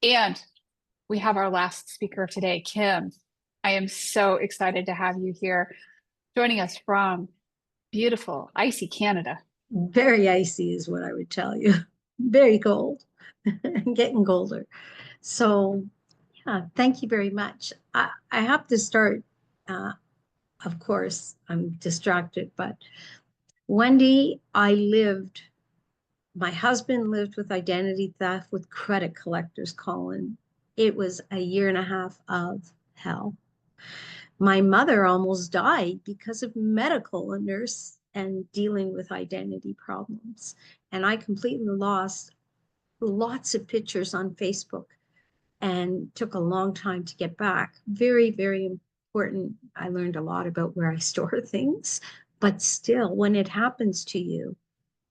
And we have our last speaker of today, Kim. I am so excited to have you here joining us from beautiful, icy Canada. Very icy is what I would tell you. Very cold and getting colder. So, yeah, thank you very much. I have to start. Uh, of course, I'm distracted, but Wendy, my husband lived with identity theft with credit collectors, Colin. It was a year and a half of hell. My mother almost died because of medical a nurse and dealing with identity problems. And I completely lost lots of pictures on Facebook and took a long time to get back. Very, very important. I learned a lot about where I store things, but still, when it happens to you,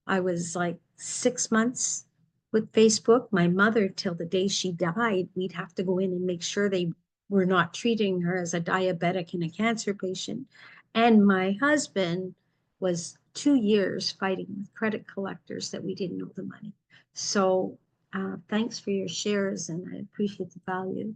I was like 6 months with Facebook. My mother, till the day she died, we'd have to go in and make sure they were not treating her as a diabetic and a cancer patient. And my husband was 2 years fighting with credit collectors that we didn't know the money. So thanks for your shares, and I appreciate the value.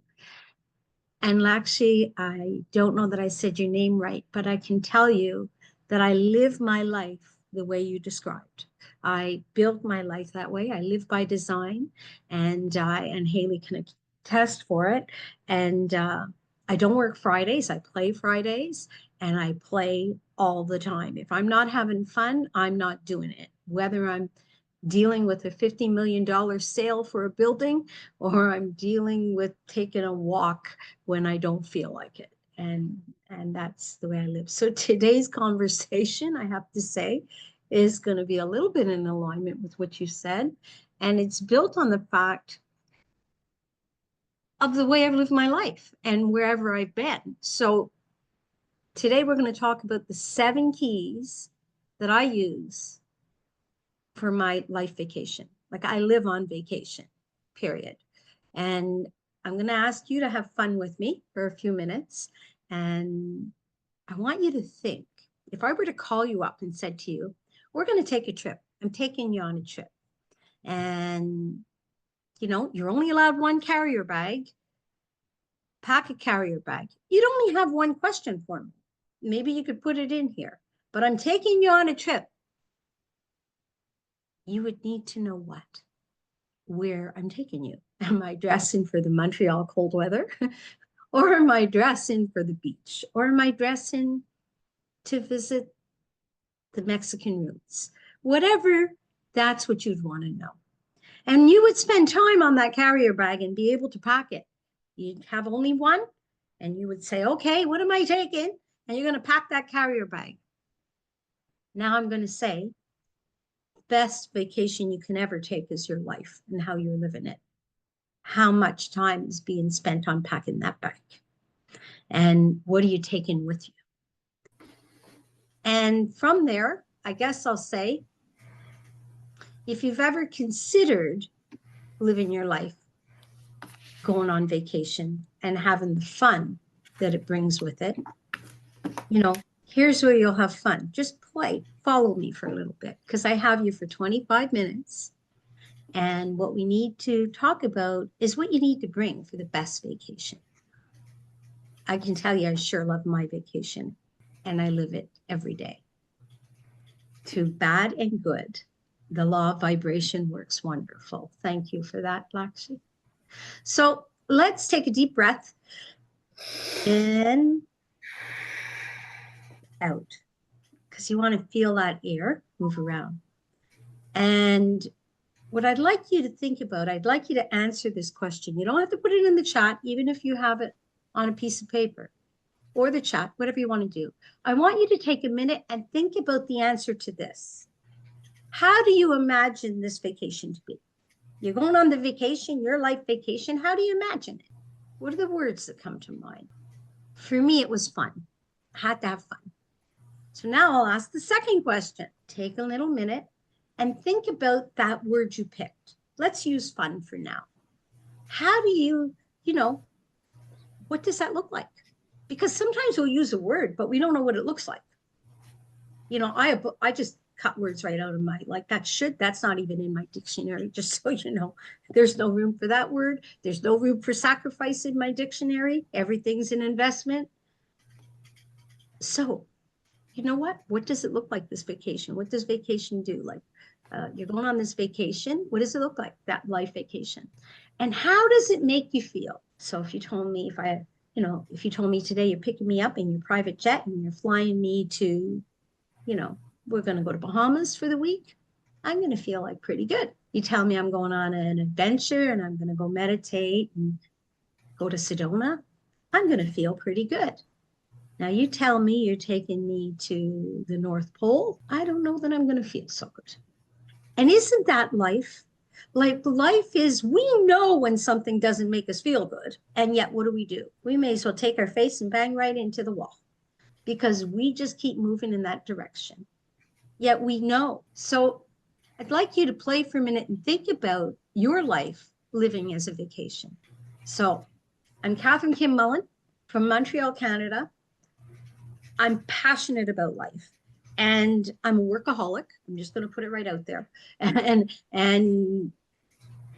And Lakshi, I don't know that I said your name right, but I can tell you that I live my life the way you described. I built my life that way. I live by design, and Haley can attest for it. And I don't work Fridays. I play Fridays, and I play all the time. If I'm not having fun, I'm not doing it. Whether I'm dealing with a $50 million sale for a building, or I'm dealing with taking a walk when I don't feel like it. And that's the way I live. So today's conversation, I have to say, is going to be a little bit in alignment with what you said. And it's built on the fact of the way I've lived my life and wherever I've been. So today we're going to talk about the 7 keys that I use for my life vacation. Like, I live on vacation, period. And I'm going to ask you to have fun with me for a few minutes. And I want you to think, if I were to call you up and said to you, we're going to take a trip. I'm taking you on a trip. And, you're only allowed one carrier bag. Pack a carrier bag. You'd only have one question for me. Maybe you could put it in here. But I'm taking you on a trip. You would need to know what? Where I'm taking you. Am I dressing for the Montreal cold weather? Or am I dressing for the beach? Or am I dressing to visit the Mexican roots? Whatever, that's what you'd want to know. And you would spend time on that carrier bag and be able to pack it. You'd have only one, and you would say, okay, what am I taking? And you're going to pack that carrier bag. Now I'm going to say, best vacation you can ever take is your life and how you're living it. How much time is being spent on packing that bag? And what are you taking with you? And from there, I guess I'll say, if you've ever considered living your life, going on vacation and having the fun that it brings with it, here's where you'll have fun. Just play, follow me for a little bit, because I have you for 25 minutes. And what we need to talk about is what you need to bring for the best vacation. I can tell you, I sure love my vacation, and I live it every day. To bad and good, the law of vibration works wonderful. Thank you for that, Lakshi. So let's take a deep breath in, out, because you want to feel that air move around. And what I'd like you to think about, I'd like you to answer this question. You don't have to put it in the chat, even if you have it on a piece of paper or the chat, whatever you want to do. I want you to take a minute and think about the answer to this. How do you imagine this vacation to be? You're going on the vacation, your life vacation. How do you imagine it? What are the words that come to mind? For me, it was fun. I had to have fun. So now I'll ask the second question. Take a little minute and think about that word you picked. Let's use fun for now. How do you, what does that look like? Because sometimes we'll use a word, but we don't know what it looks like. I just cut words right out of my, like that should, that's not even in my dictionary, just so you know. There's no room for that word. There's no room for sacrifice in my dictionary. Everything's an investment. So, you know what? What does it look like this vacation? What does vacation do? Like, you're going on this vacation. What does it look like, that life vacation? And how does it make you feel? So if you told me, if you told me today you're picking me up in your private jet and you're flying me to, we're going to go to Bahamas for the week, I'm going to feel like pretty good. You tell me I'm going on an adventure and I'm going to go meditate and go to Sedona, I'm going to feel pretty good. Now you tell me you're taking me to the North Pole, I don't know that I'm going to feel so good. And isn't that life? Like life is, we know when something doesn't make us feel good. And yet what do? We may as well take our face and bang right into the wall because we just keep moving in that direction. Yet we know. So I'd like you to play for a minute and think about your life living as a vacation. So I'm Katherine Kim Mullin from Montreal, Canada. I'm passionate about life and I'm a workaholic. I'm just going to put it right out there. And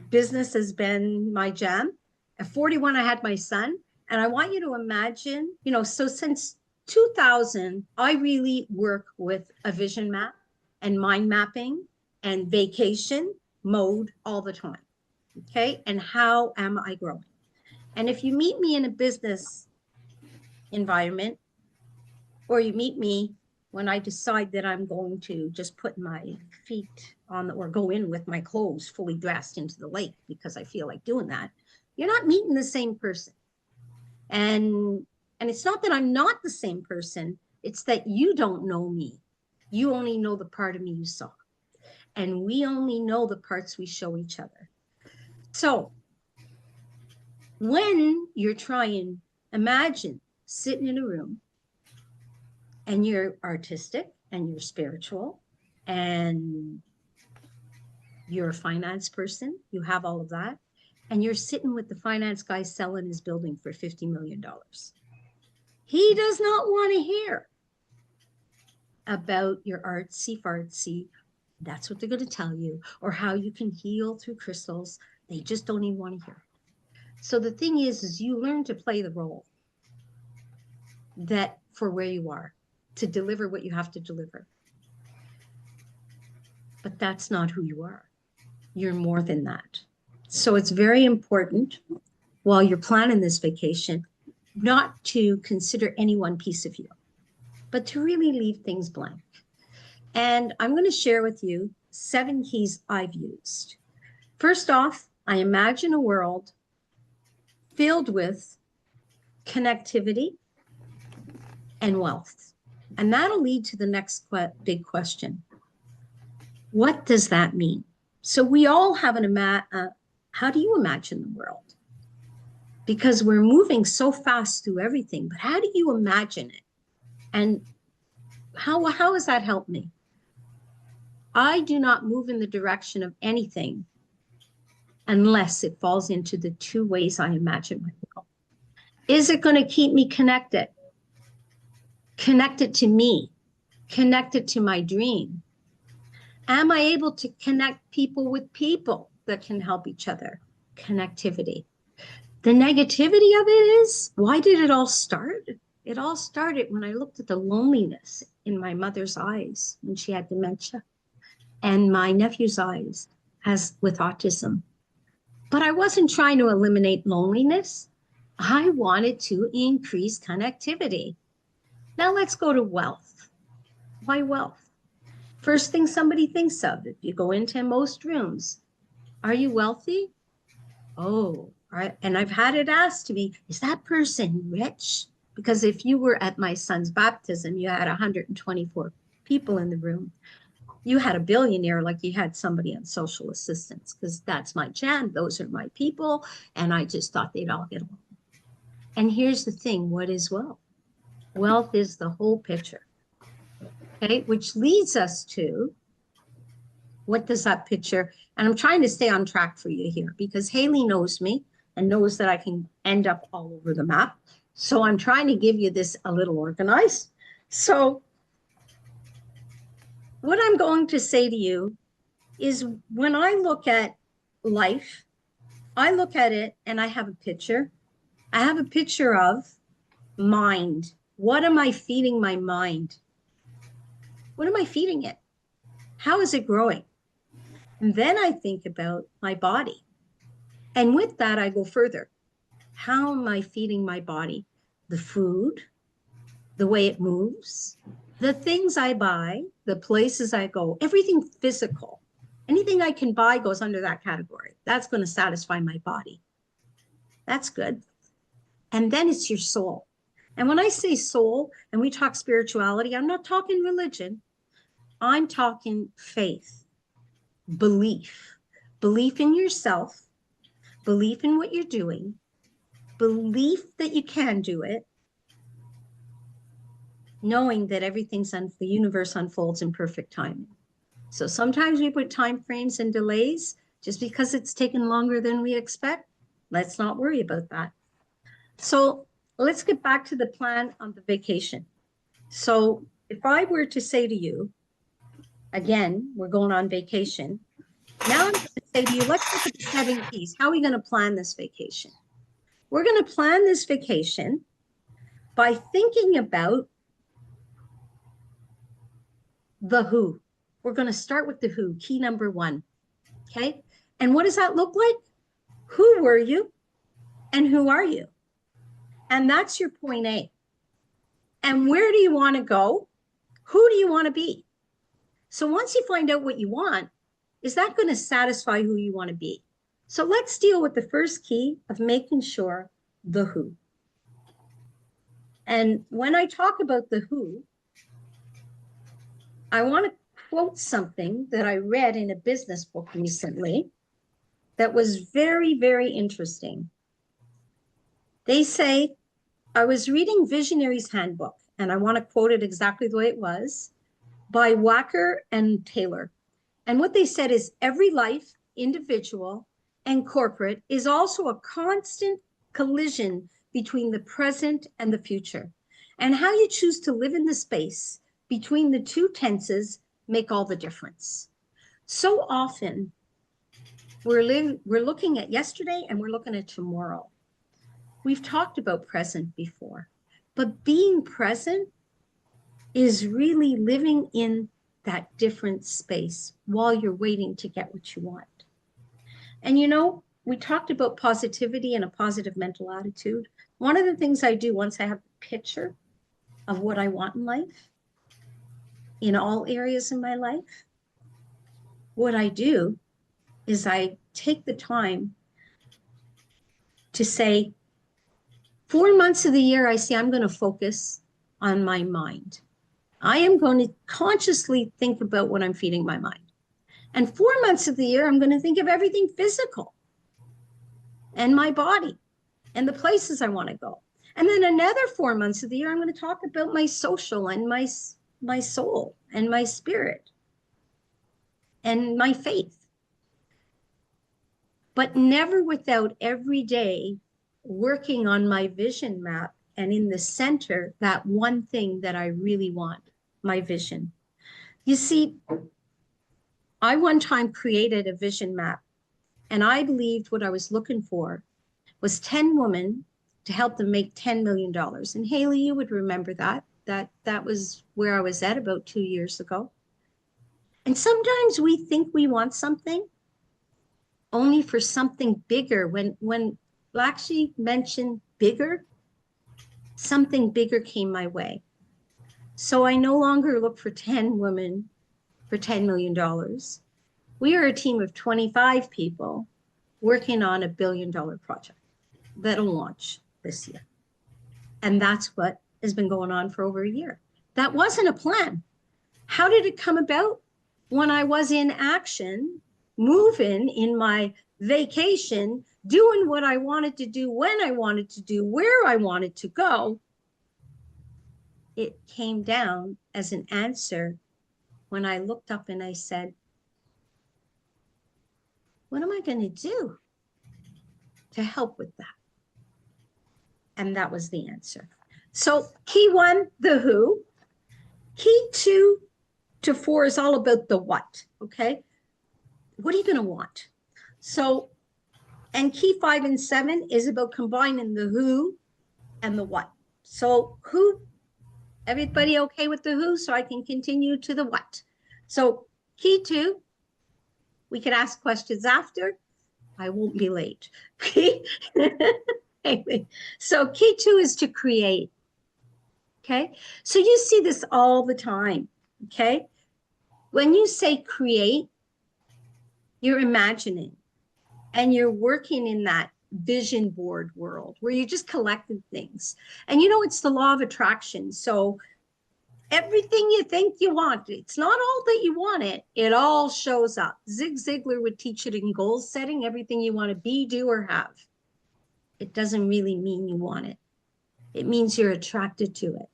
business has been my jam. At 41, I had my son. And I want you to imagine, so since 2000, I really work with a vision map and mind mapping and vacation mode all the time. Okay. And how am I growing? And if you meet me in a business environment, or you meet me when I decide that I'm going to just put my feet on or go in with my clothes fully dressed into the lake because I feel like doing that, you're not meeting the same person. And it's not that I'm not the same person. It's that you don't know me. You only know the part of me you saw. And we only know the parts we show each other. So when you're trying, imagine sitting in a room and you're artistic and you're spiritual and you're a finance person, you have all of that, and you're sitting with the finance guy selling his building for $50 million. He does not want to hear about your artsy, that's what they're going to tell you, or how you can heal through crystals. They just don't even want to hear it. So the thing is you learn to play the role that for where you are, to deliver what you have to deliver. But that's not who you are. You're more than that. So it's very important while you're planning this vacation, not to consider any one piece of you, but to really leave things blank. And I'm going to share with you 7 keys I've used. First off, I imagine a world filled with connectivity and wealth. And that'll lead to the next big question. What does that mean? So we all have how do you imagine the world? Because we're moving so fast through everything, but how do you imagine it? And how has that helped me? I do not move in the direction of anything unless it falls into the 2 ways I imagine my world. Is it going to keep me connected? Connected to me, connected to my dream? Am I able to connect people with people that can help each other? Connectivity. The negativity of it is, why did it all start? It all started when I looked at the loneliness in my mother's eyes when she had dementia and my nephew's eyes with autism. But I wasn't trying to eliminate loneliness. I wanted to increase connectivity. Now let's go to wealth. Why wealth? First thing somebody thinks of, if you go into most rooms, are you wealthy? Oh, right. And I've had it asked to me, is that person rich? Because if you were at my son's baptism, you had 124 people in the room. You had a billionaire like you had somebody on social assistance, because that's my jam. Those are my people. And I just thought they'd all get along. And here's the thing, what is wealth? Wealth is the whole picture. Okay, which leads us to, what does that picture, and I'm trying to stay on track for you here because Haley knows me and knows that I can end up all over the map. So I'm trying to give you this a little organized. So what I'm going to say to you is when I look at life, I look at it and I have a picture. I have a picture of mind. What am I feeding my mind? What am I feeding it? How is it growing? And then I think about my body. And with that, I go further. How am I feeding my body? The food, the way it moves, the things I buy, the places I go, everything physical. Anything I can buy goes under that category. That's going to satisfy my body. That's good. And then it's your soul. And when I say soul and we talk spirituality, I'm not talking religion. I'm talking faith, belief, belief in yourself, belief in what you're doing, belief that you can do it, knowing that the universe unfolds in perfect timing. So sometimes we put time frames and delays just because it's taken longer than we expect. Let's not worry about that. So let's get back to the plan on the vacation. So if I were to say to you, again, we're going on vacation. Now I'm going to say to you, let's look at the 7 keys. How are we going to plan this vacation? We're going to plan this vacation by thinking about the who. We're going to start with the who, key number 1. Okay. And what does that look like? Who were you and who are you? And that's your point A. And where do you want to go? Who do you want to be? So once you find out what you want, is that going to satisfy who you want to be? So let's deal with the first key of making sure the who. And when I talk about the who, I want to quote something that I read in a business book recently that was very, very interesting. They say, I was reading Visionary's Handbook, and I want to quote it exactly the way it was, by Wacker and Taylor. And what they said is every life, individual and corporate, is also a constant collision between the present and the future. And how you choose to live in the space between the two tenses make all the difference. So often we're looking at yesterday and we're looking at tomorrow. We've talked about present before, but being present is really living in that different space while you're waiting to get what you want. And we talked about positivity and a positive mental attitude. One of the things I do once I have a picture of what I want in life, in all areas in my life, what I do is I take the time to say, 4 months of the year, I say I'm going to focus on my mind. I am going to consciously think about what I'm feeding my mind. And 4 months of the year, I'm going to think of everything physical and my body and the places I want to go. And then another 4 months of the year, I'm going to talk about my social and my soul and my spirit and my faith. But never without every day working on my vision map and in the center, that one thing that I really want, my vision. You see, I one time created a vision map, and I believed what I was looking for was 10 women to help them make $10 million. And Haley, you would remember that. That was where I was at about 2 years ago. And sometimes we think we want something only for something bigger. When Lakshmi mentioned bigger, something bigger came my way. So I no longer look for 10 women for $10 million. We are a team of 25 people working on $1 billion project that'll launch this year. And that's what has been going on for over a year. That wasn't a plan. How did it come about? When I was in action, moving in my vacation, doing what I wanted to do, when I wanted to do, where I wanted to go, it came down as an answer when I looked up and I said, what am I going to do to help with that? And that was the answer. So key 1, the who. Key 2, to 4 is all about the what, okay? What are you going to want? So, and key 5 and 7 is about combining the who and the what. So who, everybody okay with the who? So I can continue to the what. So key 2, we can ask questions after. I won't be late. Anyway, so key 2 is to create. Okay. So you see this all the time. Okay. When you say create, you're imagining and you're working in that vision board world where you're just collecting things. And you know, it's the law of attraction. So everything you think you want, it's not all that you want it all shows up. Zig Ziglar would teach it in goal setting, everything you want to be, do, or have. It doesn't really mean you want it. It means you're attracted to it.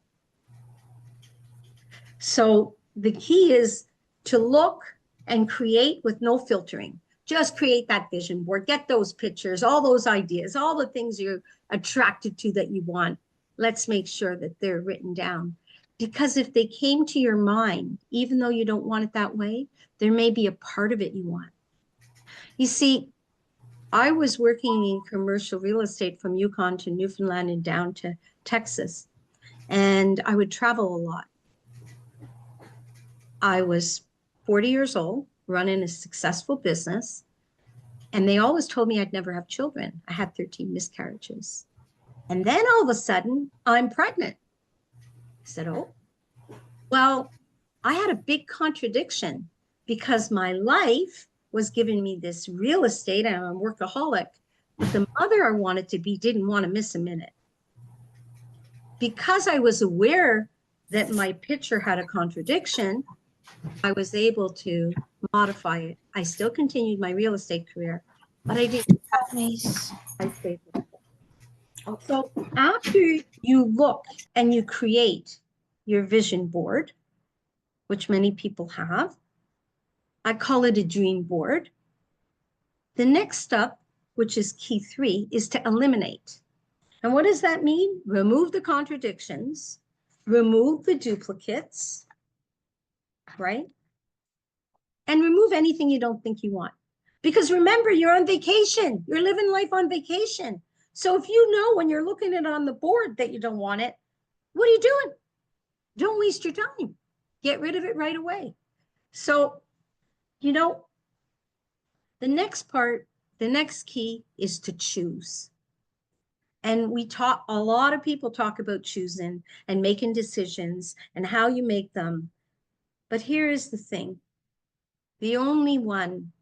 So the key is to look and create with no filtering. Just create that vision board, get those pictures, all those ideas, all the things you're attracted to that you want. Let's make sure that they're written down. Because if they came to your mind, even though you don't want it that way, there may be a part of it you want. You see, I was working in commercial real estate from Yukon to Newfoundland and down to Texas, and I would travel a lot. I was 40 years old, running a successful business, and they always told me I'd never have children. I had 13 miscarriages. And then all of a sudden, I'm pregnant. I said, oh, well, I had a big contradiction because my life was giving me this real estate and I'm a workaholic, but the mother I wanted to be didn't want to miss a minute. Because I was aware that my picture had a contradiction, I was able to modify it. I still continued my real estate career, but I didn't. I stayed with it. So after you look and you create your vision board, which many people have, I call it a dream board. The next step, which is key 3, is to eliminate. And what does that mean? Remove the contradictions, remove the duplicates, right? And remove anything you don't think you want. Because remember, you're on vacation. You're living life on vacation. So if you know when you're looking at it on the board that you don't want it, what are you doing? Don't waste your time. Get rid of it right away. So, you know, the next part, the next key is to choose. And a lot of people talk about choosing and making decisions and how you make them. But here is the thing. The only one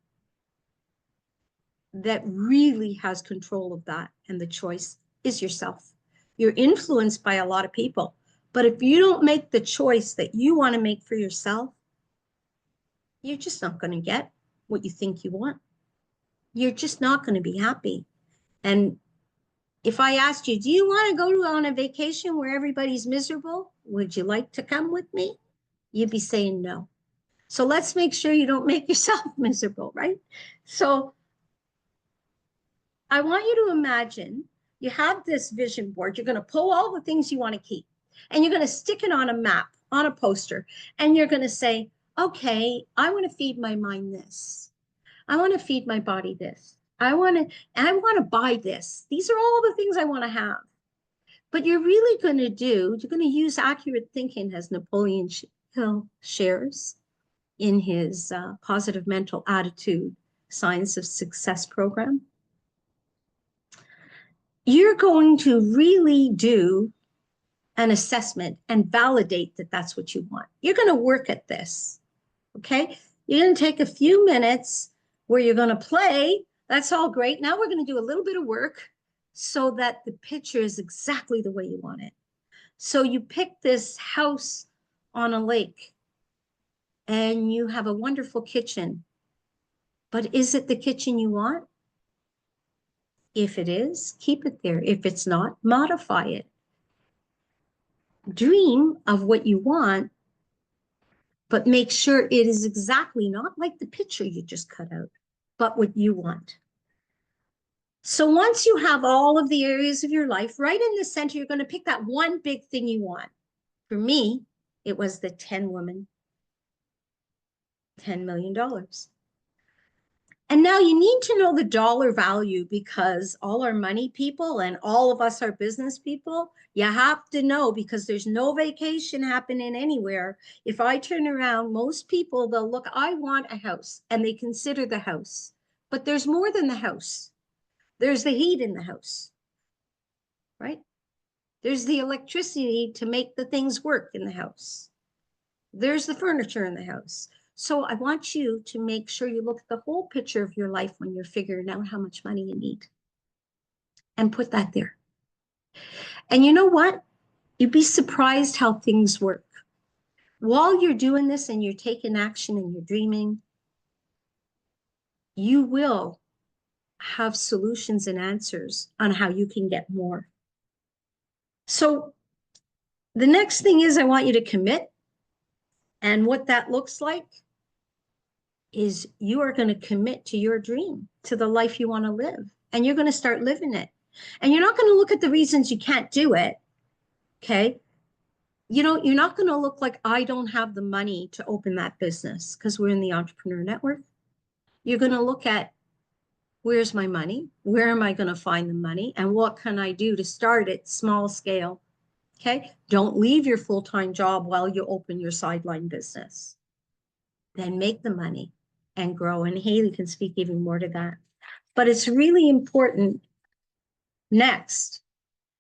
that really has control of that and the choice is yourself. You're influenced by a lot of people. But if you don't make the choice that you want to make for yourself, you're just not going to get what you think you want. You're just not going to be happy. And if I asked you, do you want to go on a vacation where everybody's miserable? Would you like to come with me? You'd be saying no. So let's make sure you don't make yourself miserable, right? So I want you to imagine you have this vision board. You're going to pull all the things you want to keep and you're going to stick it on a map, on a poster, and you're going to say, okay, I want to feed my mind this. I want to feed my body this. I want to buy this. These are all the things I want to have. But you're really going to you're going to use accurate thinking, as Napoleon Hill shares in his Positive Mental Attitude Science of Success program. You're going to really do an assessment and validate that that's what you want. You're going to work at this, okay? You're going to take a few minutes where you're going to play. That's all great. Now we're going to do a little bit of work so that the picture is exactly the way you want it. So you pick this house on a lake and you have a wonderful kitchen. But is it the kitchen you want? If it is, keep it there. If it's not, modify it. Dream of what you want, but make sure it is exactly not like the picture you just cut out, but what you want. So once you have all of the areas of your life right in the center, you're going to pick that one big thing you want. For me, it was the 10 women $10 million. And now you need to know the dollar value because all our money people and all of us are business people, you have to know because there's no vacation happening anywhere. If I turn around, most people, they'll look, I want a house and they consider the house. But there's more than the house. There's the heat in the house, right? There's the electricity to make the things work in the house. There's the furniture in the house. So I want you to make sure you look at the whole picture of your life when you're figuring out how much money you need and put that there. And you know what? You'd be surprised how things work. While you're doing this and you're taking action and you're dreaming, you will have solutions and answers on how you can get more. So the next thing is I want you to commit. And what that looks like is you are going to commit to your dream, to the life you want to live, and you're going to start living it. And you're not going to look at the reasons you can't do it. Okay. You're not going to look like I don't have the money to open that business because we're in the entrepreneur network. You're going to look at where's my money? Where am I going to find the money? And what can I do to start it small scale? Okay. Don't leave your full-time job while you open your sideline business. Then make the money and grow. And Haley can speak even more to that. But it's really important next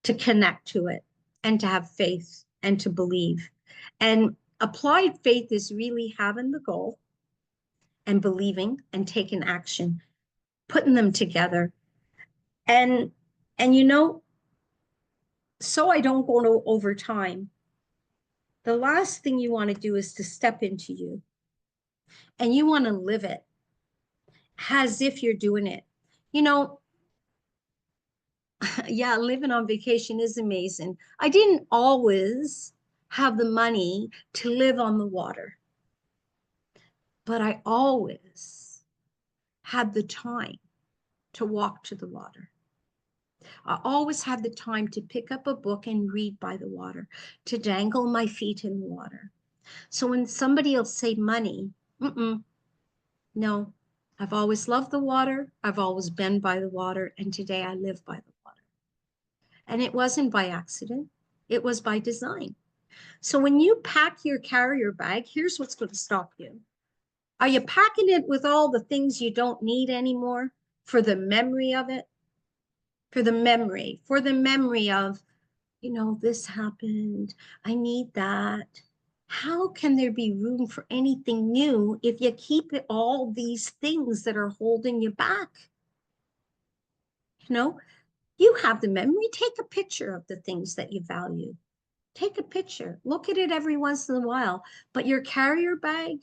to connect to it and to have faith and to believe. And applied faith is really having the goal and believing and taking action, putting them together. And so I don't go over time. The last thing you want to do is to step into you and you want to live it as if you're doing it. Yeah, living on vacation is amazing. I didn't always have the money to live on the water, but I always had the time to walk to the water. I always had the time to pick up a book and read by the water, to dangle my feet in the water. So when somebody will say money, no, I've always loved the water. I've always been by the water. And today I live by the water. And it wasn't by accident. It was by design. So when you pack your carrier bag, here's what's going to stop you. Are you packing it with all the things you don't need anymore for the memory of it? For the memory of, this happened. I need that. How can there be room for anything new if you keep all these things that are holding you back? You have the memory. Take a picture of the things that you value. Take a picture. Look at it every once in a while. But your carrier bag,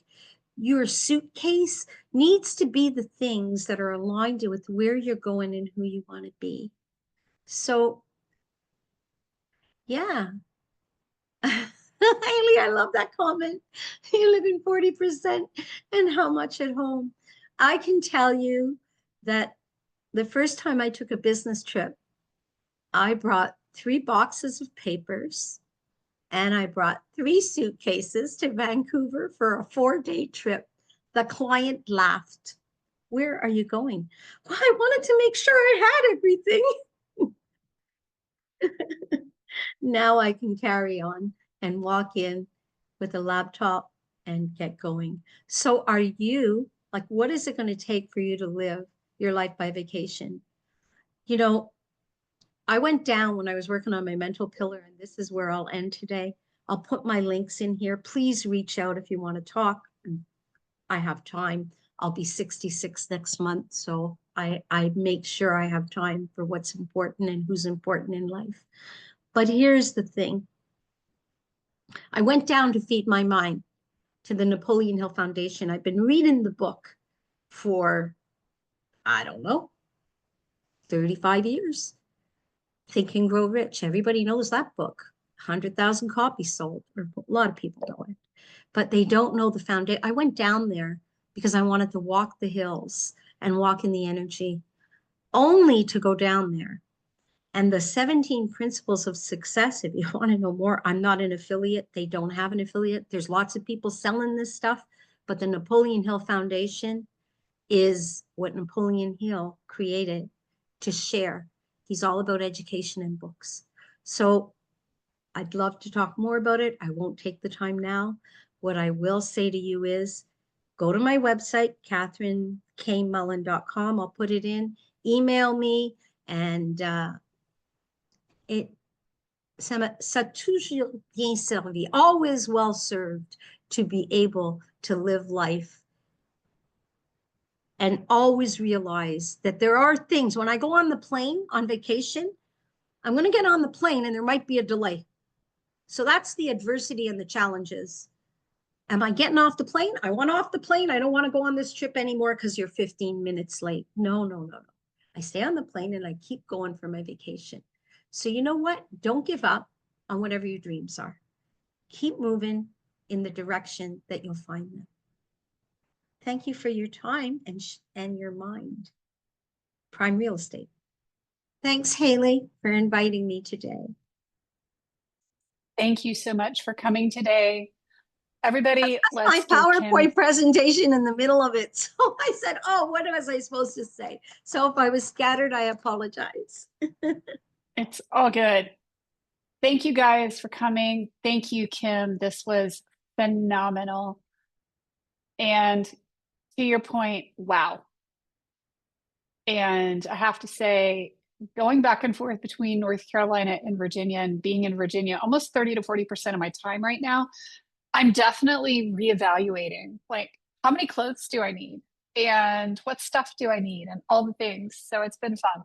your suitcase needs to be the things that are aligned with where you're going and who you want to be. So, yeah. Haley, I love that comment. You live in 40% and how much at home? I can tell you that the first time I took a business trip, I brought 3 boxes of papers and I brought 3 suitcases to Vancouver for a 4-day trip. The client laughed. Where are you going? Well, I wanted to make sure I had everything. Now I can carry on and walk in with a laptop and get going. So are you, like, what is it going to take for you to live your life by vacation? I went down when I was working on my mental pillar, and this is where I'll end today. I'll put my links in here. Please reach out if you want to talk. I have time. I'll be 66 next month. So I make sure I have time for what's important and who's important in life. But here's the thing. I went down to feed my mind to the Napoleon Hill Foundation. I've been reading the book for, I don't know, 35 years. Think and Grow Rich. Everybody knows that book. 100,000 copies sold, or a lot of people know it, but they don't know the foundation. I went down there because I wanted to walk the hills and walk in the energy, only to go down there. And the 17 principles of success, if you want to know more, I'm not an affiliate. They don't have an affiliate. There's lots of people selling this stuff, But the Napoleon Hill Foundation is what Napoleon Hill created to share. He's all about education and books. So I'd love to talk more about it. I won't take the time now. What I will say to you is go to my website, katherinekmullin.com. I'll put it in. Email me, and it ça toujours bien servi, always well served to be able to live life and always realize that there are things. When I go on the plane on vacation, I'm going to get on the plane and there might be a delay. So that's the adversity and the challenges. Am I getting off the plane? I want off the plane. I don't want to go on this trip anymore because you're 15 minutes late. No, no, no, no. I stay on the plane and I keep going for my vacation. So you know what? Don't give up on whatever your dreams are. Keep moving in the direction that you'll find them. Thank you for your time and your mind. Prime Real Estate. Thanks, Haley, for inviting me today. Thank you so much for coming today. Everybody, My let's give PowerPoint Kim. presentation in the middle of it. So I said, oh, what was I supposed to say? So if I was scattered, I apologize. It's all good. Thank you guys for coming. Thank you, Kim. This was phenomenal. And to your point, wow. And I have to say, going back and forth between North Carolina and Virginia and being in Virginia almost 30 to 40% of my time right now, I'm definitely reevaluating like how many clothes do I need and what stuff do I need and all the things. So it's been fun.